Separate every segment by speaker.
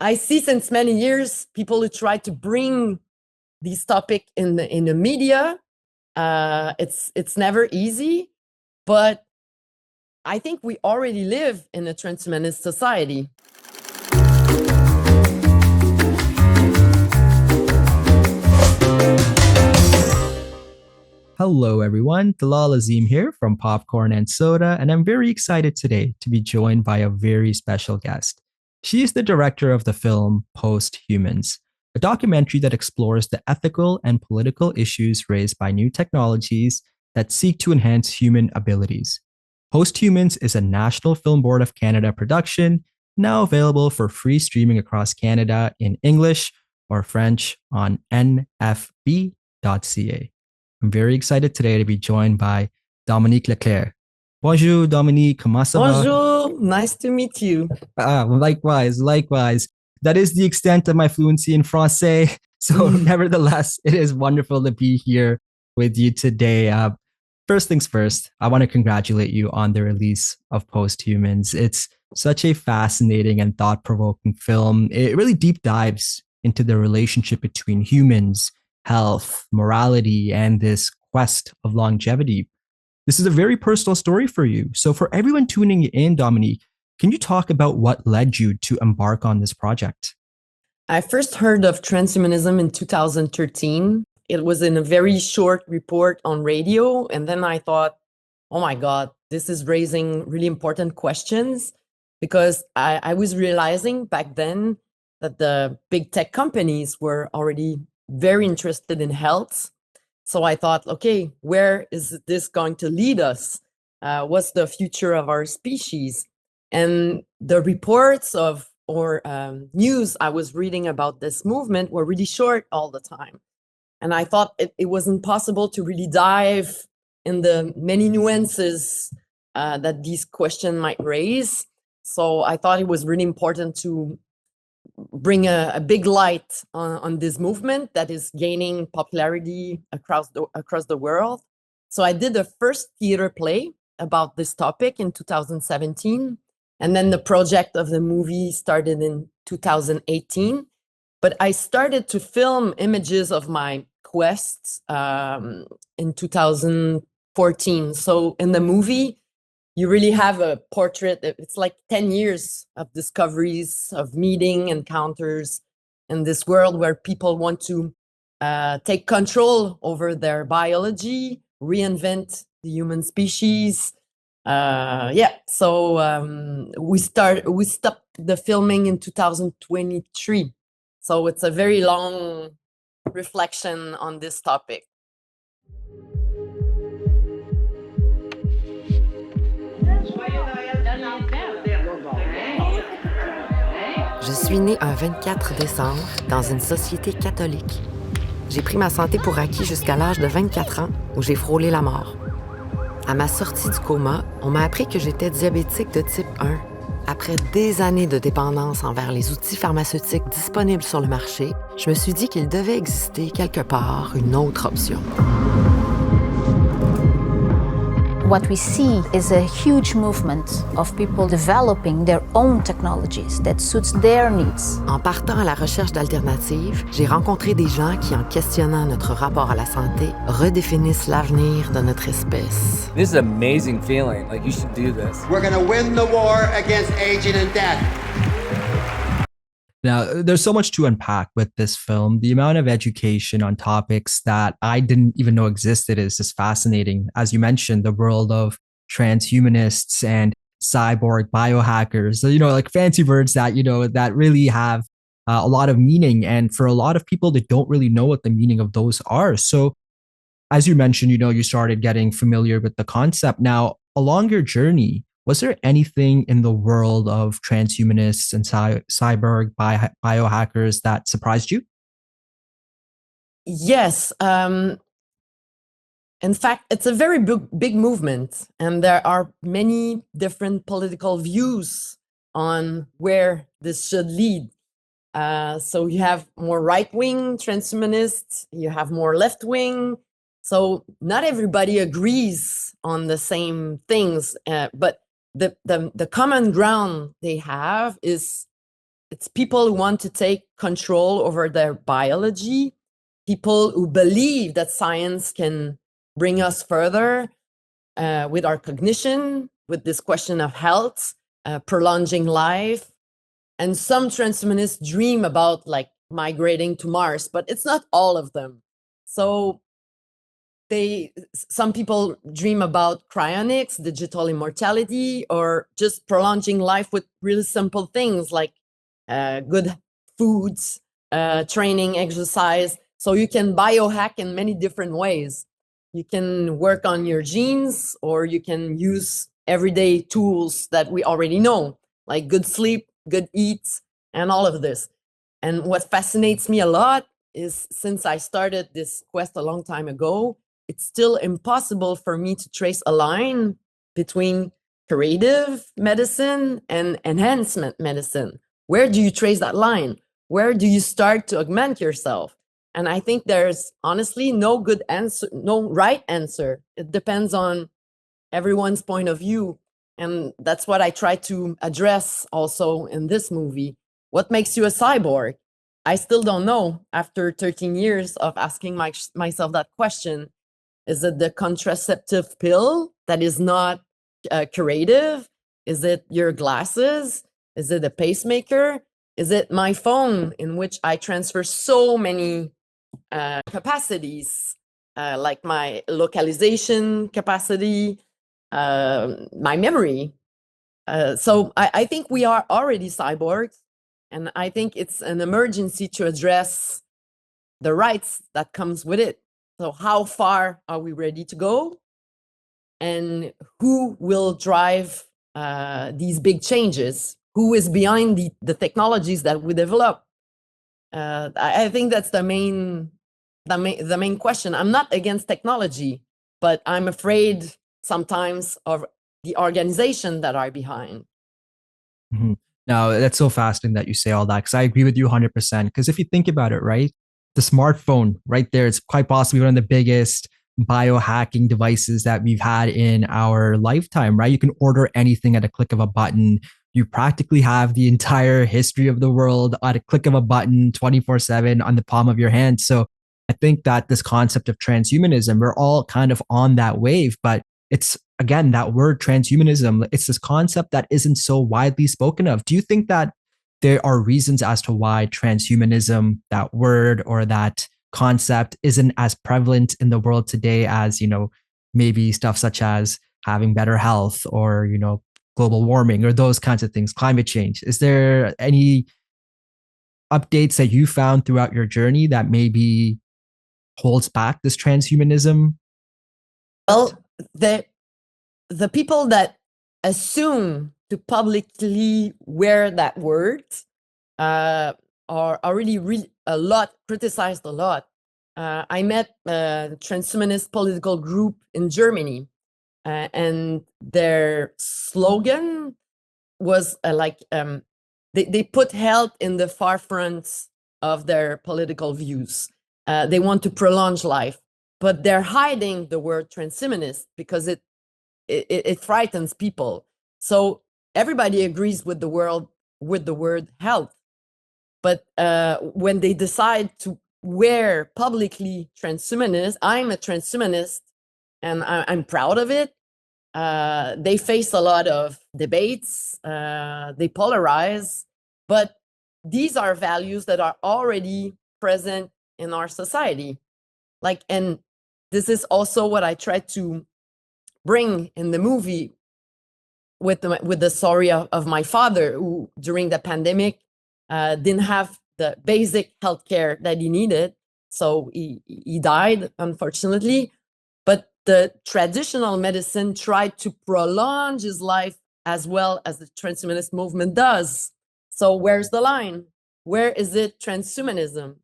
Speaker 1: I see since many years people who try to bring this topic in the media. It's never easy, but I think we already live in a transhumanist society.
Speaker 2: Hello, everyone. Talal Azim here from Popcorn and Soda, and I'm very excited today to be joined by a very special guest. She is the director of the film Posthumans, a documentary that explores the ethical and political issues raised by new technologies that seek to enhance human abilities. Posthumans is a National Film Board of Canada production, now available for free streaming across Canada in English or French on nfb.ca. I'm very excited today to be joined by Dominique Leclerc. Bonjour, Dominique. Comment ça va?
Speaker 1: Bonjour, nice to meet you.
Speaker 2: Likewise. That is the extent of my fluency in Francais. So, nevertheless, it is wonderful to be here with you today. First things first, I want to congratulate you on the release of Posthumans. It's such a fascinating and thought-provoking film. It really deep dives into the relationship between humans, health, morality, and this quest of longevity. This is a very personal story for you. So for everyone tuning in, Dominique, can you talk about what led you to embark on this project?
Speaker 1: I first heard of transhumanism in 2013. It was in a very short report on radio. And then I thought, oh my God, this is raising really important questions, because I was realizing back then that the big tech companies were already very interested in health. So I thought, okay, where is this going to lead us? What's the future of our species? And the reports or news I was reading about this movement were really short all the time. And I thought it wasn't possible to really dive in the many nuances that these questions might raise. So I thought it was really important to bring a big light on this movement that is gaining popularity across the world. So I did the first theater play about this topic in 2017. And then the project of the movie started in 2018. But I started to film images of my quests in 2014. So in the movie, you really have a portrait. It's like 10 years of discoveries, of meeting, encounters in this world where people want to take control over their biology, reinvent the human species. So we stopped the filming in 2023. So it's a very long reflection on this topic.
Speaker 3: Je suis née un 24 décembre dans une société catholique. J'ai pris ma santé pour acquis jusqu'à l'âge de 24 ans où j'ai frôlé la mort. À ma sortie du coma, on m'a appris que j'étais diabétique de type 1. Après des années de dépendance envers les outils pharmaceutiques disponibles sur le marché, je me suis dit qu'il devait exister quelque part une autre option.
Speaker 4: What we see is a huge movement of people developing their own technologies that suits their needs.
Speaker 3: En partant à la recherche d'alternatives, j'ai rencontré des gens qui, en questionnant notre rapport à la santé, redéfinissent l'avenir de notre espèce.
Speaker 5: This is an amazing feeling. Like, you should do this.
Speaker 6: We're going to win the war against aging and death.
Speaker 2: Now, there's so much to unpack with this film. The amount of education on topics that I didn't even know existed is just fascinating. As you mentioned, the world of transhumanists and cyborg biohackers, so, like fancy words that, that really have a lot of meaning. And for a lot of people, they don't really know what the meaning of those are. So as you mentioned, you started getting familiar with the concept. Now, along your journey, was there anything in the world of transhumanists and cyborg biohackers that surprised you?
Speaker 1: Yes. In fact, it's a very big movement, and there are many different political views on where this should lead. So you have more right-wing transhumanists, you have more left-wing. So not everybody agrees on the same things, but the common ground they have is It's people who want to take control over their biology, people who believe that science can bring us further with our cognition, with this question of health, prolonging life. And some transhumanists dream about like migrating to Mars, but it's not all of them. So some people dream about cryonics, digital immortality, or just prolonging life with really simple things like good foods, training, exercise. So you can biohack in many different ways. You can work on your genes, or you can use everyday tools that we already know, like good sleep, good eats, and all of this. And what fascinates me a lot is, since I started this quest a long time ago, it's still impossible for me to trace a line between curative medicine and enhancement medicine. Where do you trace that line? Where do you start to augment yourself? And I think there's honestly no good answer, no right answer. It depends on everyone's point of view. And that's what I try to address also in this movie. What makes you a cyborg? I still don't know after 13 years of asking myself that question. Is it the contraceptive pill that is not curative? Is it your glasses? Is it a pacemaker? Is it my phone, in which I transfer so many capacities, like my localization capacity, my memory? So I think we are already cyborgs, and I think it's an emergency to address the rights that comes with it. So how far are we ready to go? And who will drive these big changes? Who is behind the technologies that we develop? I think that's the main question. I'm not against technology, but I'm afraid sometimes of the organization that are behind.
Speaker 2: Mm-hmm. Now, that's so fascinating that you say all that, because I agree with you 100%. Because if you think about it, right, the smartphone right there, it's quite possibly one of the biggest biohacking devices that we've had in our lifetime, right? You can order anything at a click of a button. You practically have the entire history of the world at a click of a button, 24/7 on the palm of your hand. So I think that this concept of transhumanism, we're all kind of on that wave, but it's, again, that word transhumanism, it's this concept that isn't so widely spoken of. Do you think that there are reasons as to why transhumanism, that word or that concept, isn't as prevalent in the world today as, maybe stuff such as having better health, or, global warming, or those kinds of things, climate change? Is there any updates that you found throughout your journey that maybe holds back this transhumanism?
Speaker 1: Well, the people that assume to publicly wear that word are already a lot criticized a lot. I met a transhumanist political group in Germany, and their slogan was they put health in the far front of their political views. They want to prolong life, but they're hiding the word transhumanist because it frightens people. So everybody agrees with the word health, but when they decide to wear publicly transhumanist, I'm a transhumanist, and I'm proud of it. They face a lot of debates. They polarize, but these are values that are already present in our society. And this is also what I try to bring in the movie with the story of my father, who during the pandemic didn't have the basic healthcare that he needed. So he died, unfortunately. But the traditional medicine tried to prolong his life as well as the transhumanist movement does. So where's the line? Where is it transhumanism?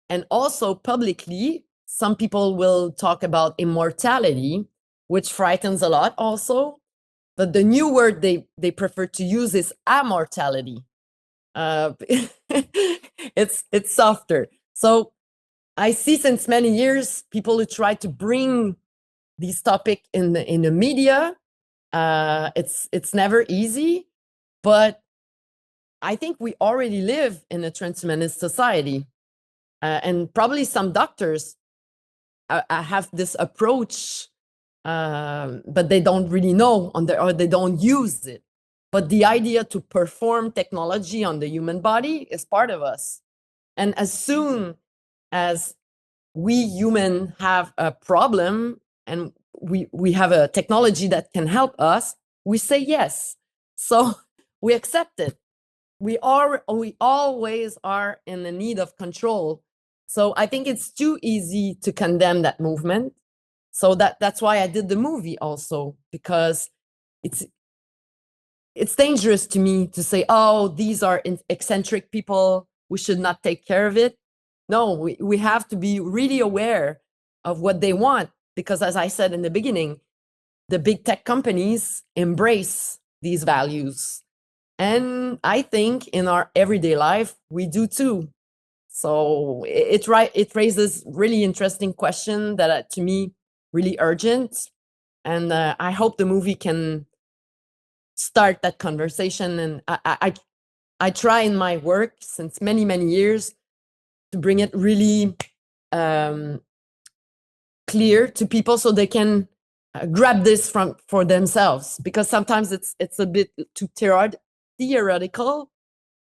Speaker 1: And also publicly, some people will talk about immortality, which frightens a lot also. But the new word they prefer to use is amortality. It's softer. So I see since many years people who try to bring these topic in the media. It's never easy, but I think we already live in a transhumanist society. And probably some doctors have this approach, but they don't really know or they don't use it. But the idea to perform technology on the human body is part of us. And as soon as we human have a problem and we have a technology that can help us, we say yes. So we accept it. We always are in the need of control. So I think it's too easy to condemn that movement. So that's why I did the movie also, because it's dangerous to me to say, oh, these are eccentric people, we should not take care of it. No, we have to be really aware of what they want, because as I said in the beginning, the big tech companies embrace these values. And I think in our everyday life, we do too. So it raises really interesting question that to me, really urgent. And I hope the movie can start that conversation. And I try in my work since many, many years to bring it really clear to people so they can grab this for themselves, because sometimes it's a bit too theoretical.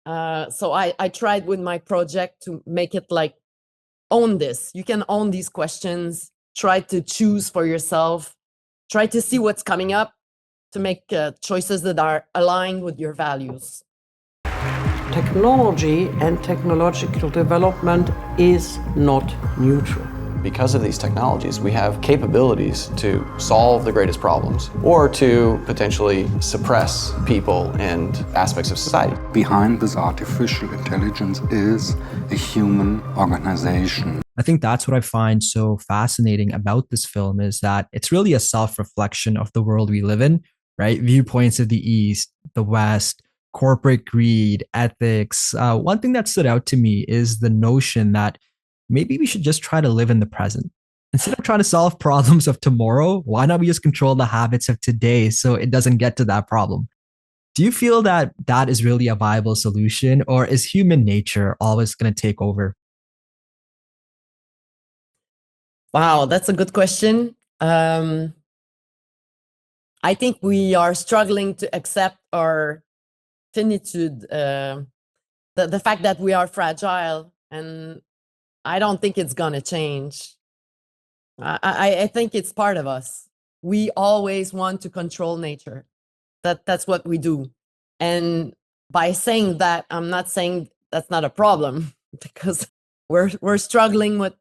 Speaker 1: So I tried with my project to make it like, own this. You can own these questions, try to choose for yourself, try to see what's coming up to make choices that are aligned with your values.
Speaker 7: Technology and technological development is not neutral.
Speaker 8: Because of these technologies, we have capabilities to solve the greatest problems or to potentially suppress people and aspects of society.
Speaker 9: Behind this artificial intelligence is a human organization.
Speaker 2: I think that's what I find so fascinating about this film, is that it's really a self-reflection of the world we live in, right? Viewpoints of the East, the West, corporate greed, ethics. One thing that stood out to me is the notion that maybe we should just try to live in the present. Instead of trying to solve problems of tomorrow, why not we just control the habits of today so it doesn't get to that problem? Do you feel that that is really a viable solution, or is human nature always going to take over?
Speaker 1: Wow, that's a good question. I think we are struggling to accept our finitude, the fact that we are fragile, and I don't think it's gonna change. I think it's part of us. We always want to control nature. That's what we do. And by saying that, I'm not saying that's not a problem, because we're struggling with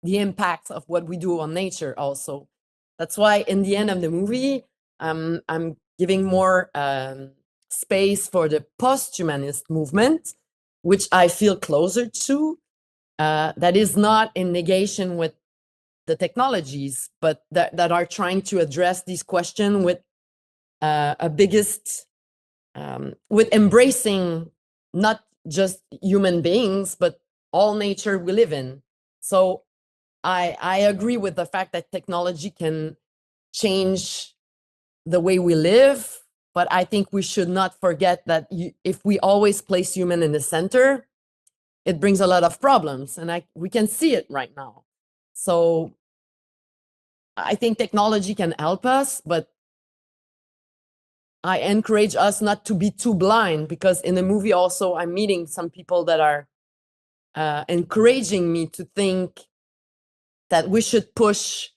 Speaker 1: the impacts of what we do on nature also. That's why in the end of the movie, I'm giving more space for the posthumanist movement, which I feel closer to. That is not in negation with the technologies, but that are trying to address these questions with with embracing not just human beings, but all nature we live in. So I agree with the fact that technology can change the way we live, but I think we should not forget that if we always place human in the center, it brings a lot of problems, and we can see it right now. So I think technology can help us, but I encourage us not to be too blind, because in the movie also I'm meeting some people that are encouraging me to think that we should push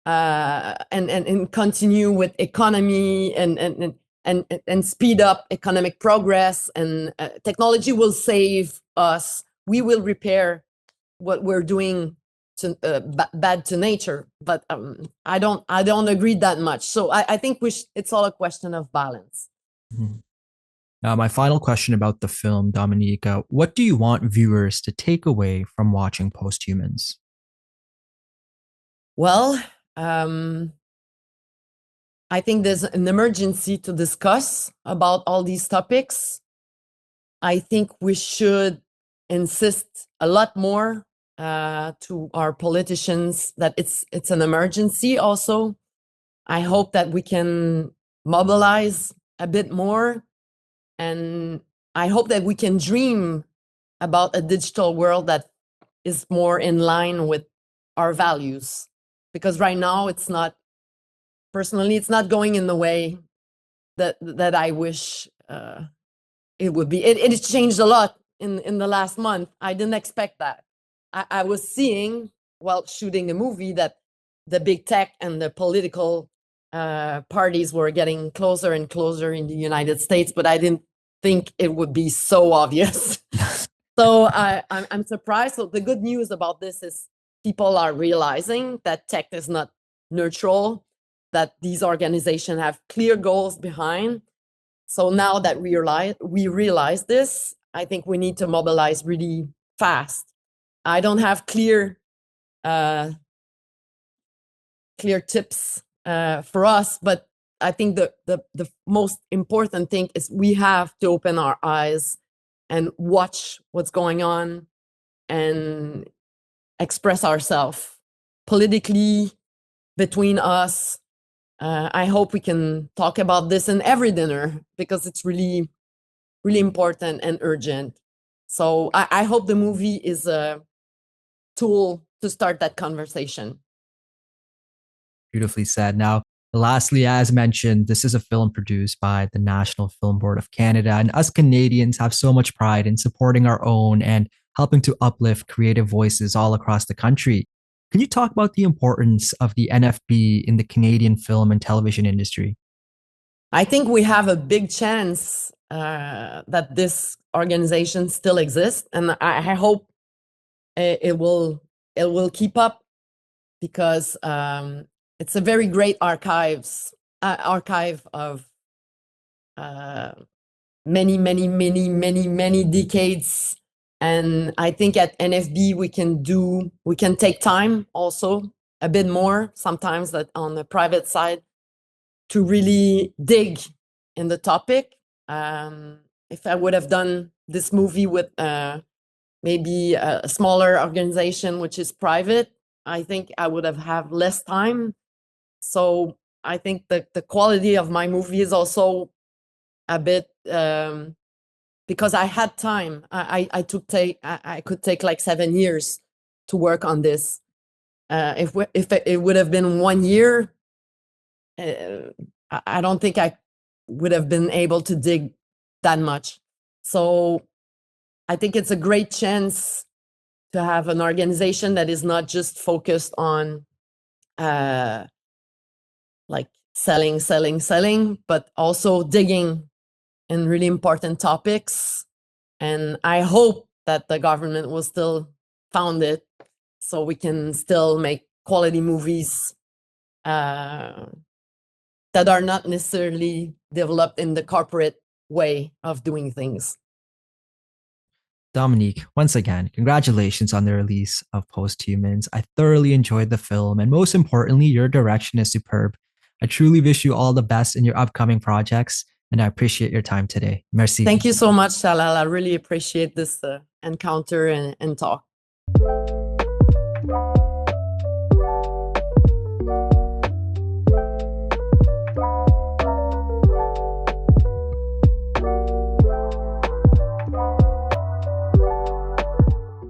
Speaker 1: and continue with economy and speed up economic progress, and technology will save us. We will repair what we're doing to bad to nature, but I don't agree that much. So I think it's all a question of balance.
Speaker 2: Mm-hmm. Now, my final question about the film, Dominique, what do you want viewers to take away from watching Posthumans?
Speaker 1: Well, I think there's an emergency to discuss about all these topics. I think we should insist a lot more to our politicians that it's an emergency also. I hope that we can mobilize a bit more and I hope that we can dream about a digital world that is more in line with our values. Because right now it's not going in the way that I wish it would be. It's changed a lot in the last month. I didn't expect that. I was seeing, while shooting a movie, that the big tech and the political parties were getting closer and closer in the United States, but I didn't think it would be so obvious. So I'm surprised. So the good news about this is people are realizing that tech is not neutral, that these organizations have clear goals behind. So now that we realize this, I think we need to mobilize really fast. I don't have clear tips for us, but I think the most important thing is we have to open our eyes and watch what's going on and express ourselves politically between us. I hope we can talk about this in every dinner because it's really, really important and urgent. So I hope the movie is a tool to start that conversation.
Speaker 2: Beautifully said. Now, lastly, as mentioned, this is a film produced by the National Film Board of Canada, and us Canadians have so much pride in supporting our own and helping to uplift creative voices all across the country. Can you talk about the importance of the NFB in the Canadian film and television industry?
Speaker 1: I think we have a big chance that this organization still exists, and I hope it will keep up, because it's a very great archive of many decades. And I think at NFB we can take time also a bit more sometimes, that on the private side, to really dig in the topic. If I would have done this movie with maybe a smaller organization which is private, I think I would have less time. So I think the quality of my movie is also a bit because I had time. I could take like 7 years to work on this. If it would have been 1 year, I don't think I would have been able to dig that much. So I think it's a great chance to have an organization that is not just focused on like selling, but also digging in really important topics. And I hope that the government will still fund it, so we can still make quality movies that are not necessarily developed in the corporate way of doing things.
Speaker 2: Dominique, once again, congratulations on the release of Posthumans. I thoroughly enjoyed the film, and most importantly, your direction is superb. I truly wish you all the best in your upcoming projects, and I appreciate your time today. Merci.
Speaker 1: Thank you so much, Shalal. I really appreciate this encounter and talk.